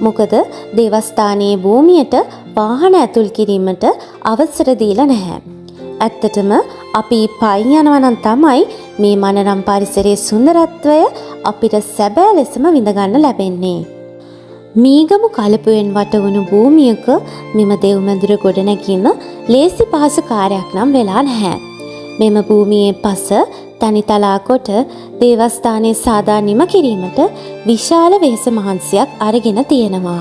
මොකද දේවස්ථානයේ භූමියට වාහන ඇතුල් කිරීමට අවසර දීලා නැහැ. ඇත්තටම අපි පයින් යනවා නම් තමයි මේ මනරම් පරිසරයේ සුන්දරත්වය අපිට සැබෑ ලෙසම විඳ ගන්න ලැබෙන්නේ. මීගමු කලපුවෙන් වටවුණු භූමියක මෙම දෙව්මැදුර ගොඩනැගීම ලේසි පහසු කාර්යයක් නම් වෙලා නැහැ. මෙම භූමියේ පස තනිතලා කොට දේවස්ථානයේ සාදා නිම කිරීමට විශාල වෙහෙස මහන්සියක් අරගෙන තියෙනවා.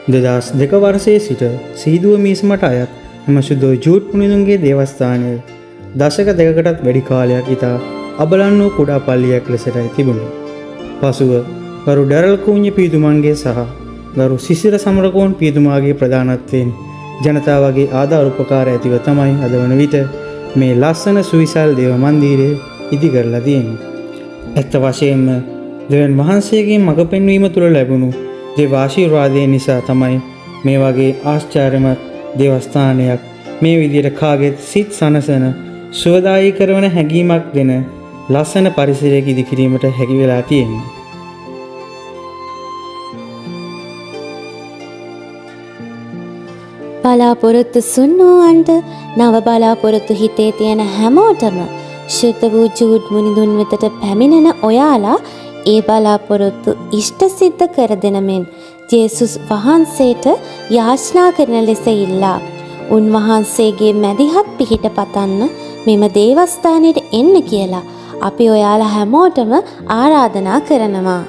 දෙදස් දෙක වර්ෂයේ සිට සීදුව මීසමට අයත් එම සුදෝ ජූට් පුනිදුන්ගේ දේවස්ථානය දශක දෙකකටත් වැඩි කාලයක් ඉතා අබලන් වූ කුඩා පල්ලියක් ලෙසටයි තිබුණේ. පසුව ගරු ඩැරල් කූඤ්ඤ පියතුමන්ගේ සහ ගරු සිසිර සමරකෝන් පියතුමාගේ ප්‍රධානත්වයෙන් ජනතාවගේ ආධාර උපකාර ඇතිව තමයි අද වන විට මේ ලස්සන සුවිසල් දේව මන්දිරය ඉදි කරලා තියෙන්නේ. ඇත්ත වශයෙන්ම දෙවියන් වහන්සේගේ මඟ පෙන්වීම තුළ ලැබුණු දේව ආශිර්වාදය නිසා තමයි මේ වගේ ආශ්චර්යමත් දේවස්ථානයක් මේ විදිහට කාගෙත් සිත් සනසන සුවදායී කරන හැඟීමක් දෙන ලස්සන පරිසරයක ඉදි කිරීමට හැකි වෙලා තියෙන්නේ. බලාපොරොත්තු සුන්නුවන්ට නව බලාපොරොත්තු හිතේ තියෙන හැමෝටම ශුද්ධ වූ ජූඩ් මුනිදුන් වෙතට පැමිණෙන ඔයාලා ඒ බලාපොරොත්තු ඉෂ්ට සිද්ධ කර දෙන මෙන් ජේසුස් වහන්සේට යාචනා කරන ලෙස ඉල්ලා උන්වහන්සේගේ මැදිහත් පිහිට පතන්න මෙම දේවස්ථානයට එන්න කියලා අපි ඔයාලා හැමෝටම ආරාධනා කරනවා.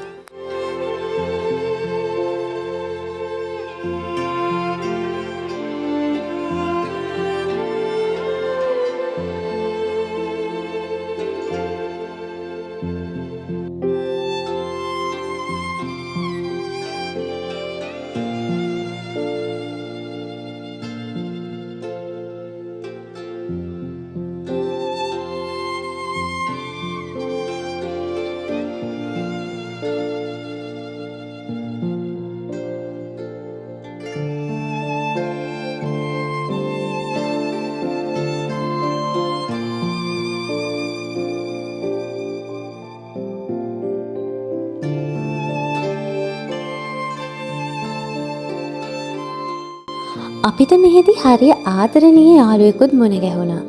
අපිට මෙහිදී හරිය ආදරණීය යාළුවෙකුත් මුණ ගැහුණා.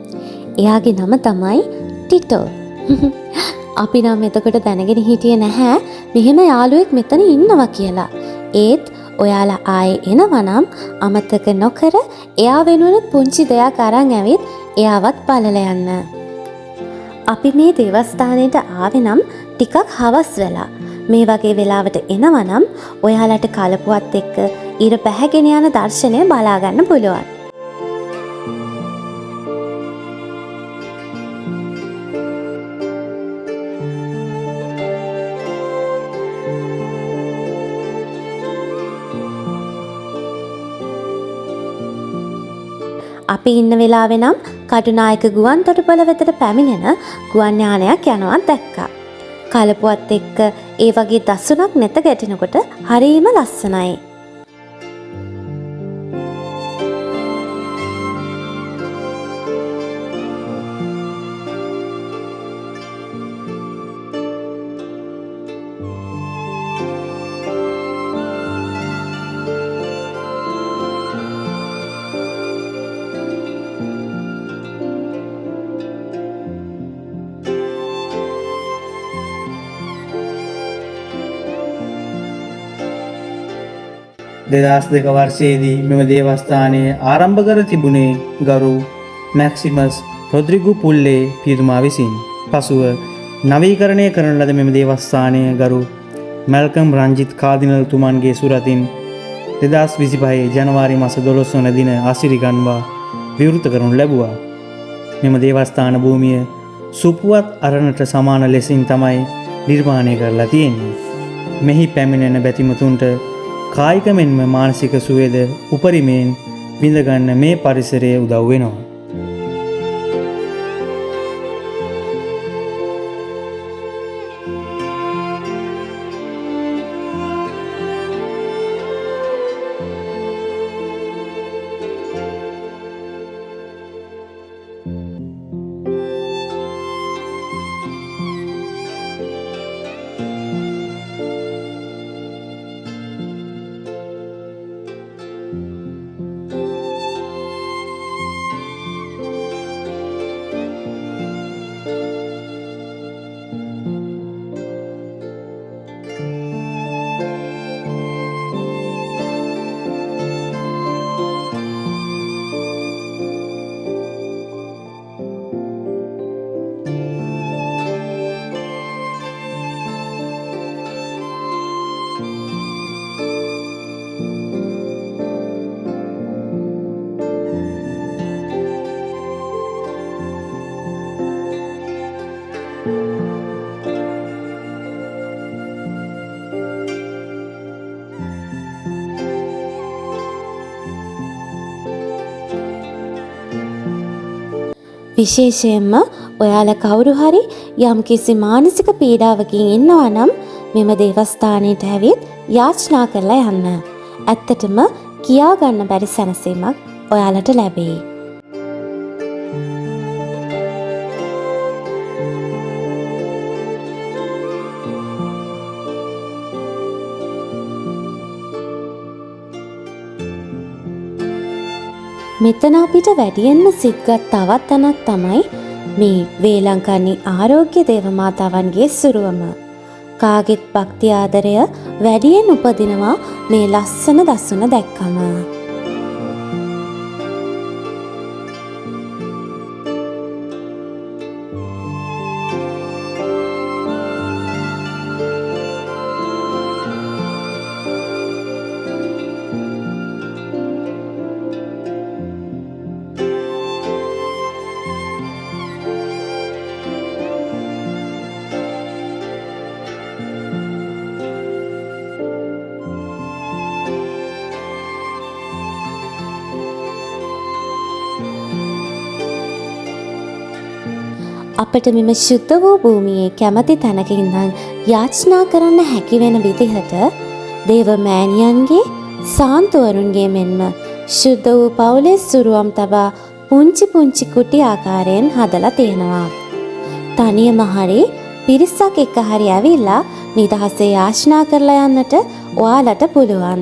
එයාගේ නම තමයි ටිටෝ. අපි නම් එතකොට දැනගෙන හිටියේ නැහැ මෙහෙම යාළුවෙක් මෙතන ඉන්නවා කියලා. ඒත් ඔයාලා ආයේ එනවා නම් අමතක නොකර එයා වෙනුවෙන් පුංචි දෙයක් අරන් ඇවිත් එයාවත් බලලා යන්න. අපි මේ දේවස්ථානයට ආවේ නම් ටිකක් හවස් වෙලා. මේ වගේ වෙලාවට එනවා නම් ඔයාලට කලපුවත් එක්ක ඉර පැහැගෙන යන දර්ශනය බලා ගන්න පුළුවන්. අපි ඉන්න වෙලාවේ නම් කටුනායක ගුවන් තොටුපළ වෙතට පැමිණෙන ගුවන් යානයක් යනවා දැක්කා. කලපුවත් එක්ක ඒ වගේ දසුණක් නැත ගැටෙනකොට හරිම ලස්සනයි. දෙදස් දෙක වර්ෂයේදී මෙම දේවස්ථානය ආරම්භ කර තිබුණේ ගරු මැක්සිමස් රොද්රිගු පුල්ලේ පියතුමා විසින්. පසුව නවීකරණය කරන ලද මෙම දේවස්ථානය ගරු මැල්කම් රංජිත් කාදිනල්තුමන්ගේ සුරතින් 2025 ජනවාරි මාස 12 වන දින අසිරිගන්වා විවෘත කරනු ලැබුවා. මෙම දේවස්ථාන භූමිය සුපුවත් අරණට සමාන ලෙසින් තමයි නිර්මාණය කරලා තියෙන්නේ. මෙහි පැමිණෙන බැතිමතුන්ට කායික මෙන්ම මානසික සුවේද උපරිමයෙන් විඳගන්න මේ පරිසරය උදව් වෙනවා. විශේෂයෙන්ම ඔයාලා කවුරු හරි යම්කිසි මානසික පීඩාවකින් ඉන්නවා නම් මෙම දේවස්ථානයට ඇවිත් යාචනා කරලා යන්න. ඇත්තටම කියා ගන්න බැරි සැනසීමක් ඔයාලට ලැබෙයි. මෙතන අපිට වැඩියෙන්ම සිත්ගත් තවත් තැනක් තමයි මේ වේලංකන්නි ආරෝග්‍ය දේවමාතාවන්ගේ සුරුවම. කාගෙත් භක්ති ආදරය වැඩියෙන් උපදිනවා මේ ලස්සන දසුන දැක්කම. අපට මෙම ශුද්ධ වූ භූමියේ කැමති තැනක ඉඳන් යාචනා කරන්න හැකි වෙන විදිහට දේව මෑණියන්ගේ සාන්තුවරුන්ගේ මෙන්ම ශුද්ධ වූ පවුලේ සුරුවම් තබා පුංචි පුංචි කුටි ආකාරයෙන් හදලා තියෙනවා. තනියම හරි පිරිසක් එක්ක හරි ඇවිල්ලා නිදහසේ යාචනා කරලා යන්නට ඔයාලට පුළුවන්.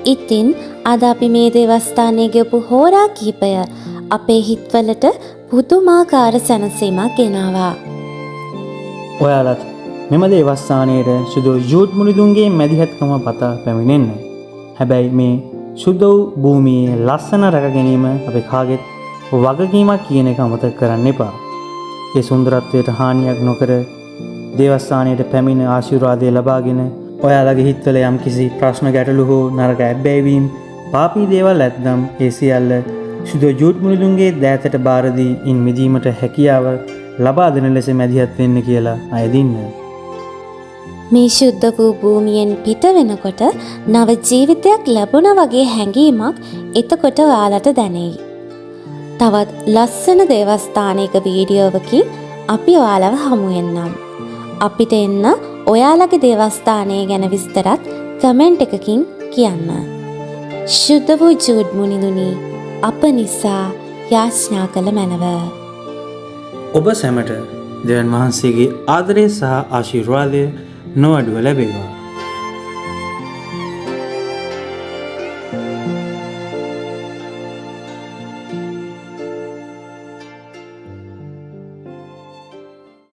ඉතින් අද අපි මේ දේවස්ථානයේ ගියපු හෝරා කීපය අපේ හිත්වලට පුදුමාකාර සැනසීමක් ගෙනාවා. ඔයාලත් මෙම දේවස්ථානයේ සුදු ජූට් මුනිදුන්ගේ මැදිහත්කම පතා පැමිණෙන්න. හැබැයි මේ සුදු භූමියේ ලස්සන රැක ගැනීම අපි කාගෙත් වගකීමක් කියන එක අමතක කරන්න එපා. ඒ සුන්දරත්වයට හානියක් නොකර දේවස්ථානයට පැමිණ ආශිර්වාදය ලබාගෙන ඔයාලගේ හිත්වල යම් කිසි ප්‍රශ්න ගැටලු හෝ නරක ඇබ්බැහිවීම් පාපී දේවල් ඇත්නම් ඒ සියල්ල සුදු ජූට් මුනිදුන්ගේ දෑතට බාර දී ඉන් මිදීමට හැකියාව ලබා දෙන ලෙස මැදිහත් වෙන්න කියලා අයදින්න. මේ ශුද්ධ වූ භූමියෙන් පිට වෙනකොට නව ජීවිතයක් ලැබුණා වගේ හැඟීමක් එතකොට ඔයාලට දැනෙයි. තවත් ලස්සන දේවස්ථානයක වීඩියෝවකින් අපි ඔයාලව හමු වෙන්නම්. අපිට එන්න ඔයාලගේ දේවස්ථානය ගැන විස්තරත් කමෙන්ට් එකකින් කියන්න. ශුද්ධ වූ ජූට් මුනිදුනි අප නිසා යාඥා කළ මැනව. ඔබ සැමට දෙවන් වහන්සේගේ ආදරය සහ ආශිර්වාදය නොඅඩුව ලැබේවා.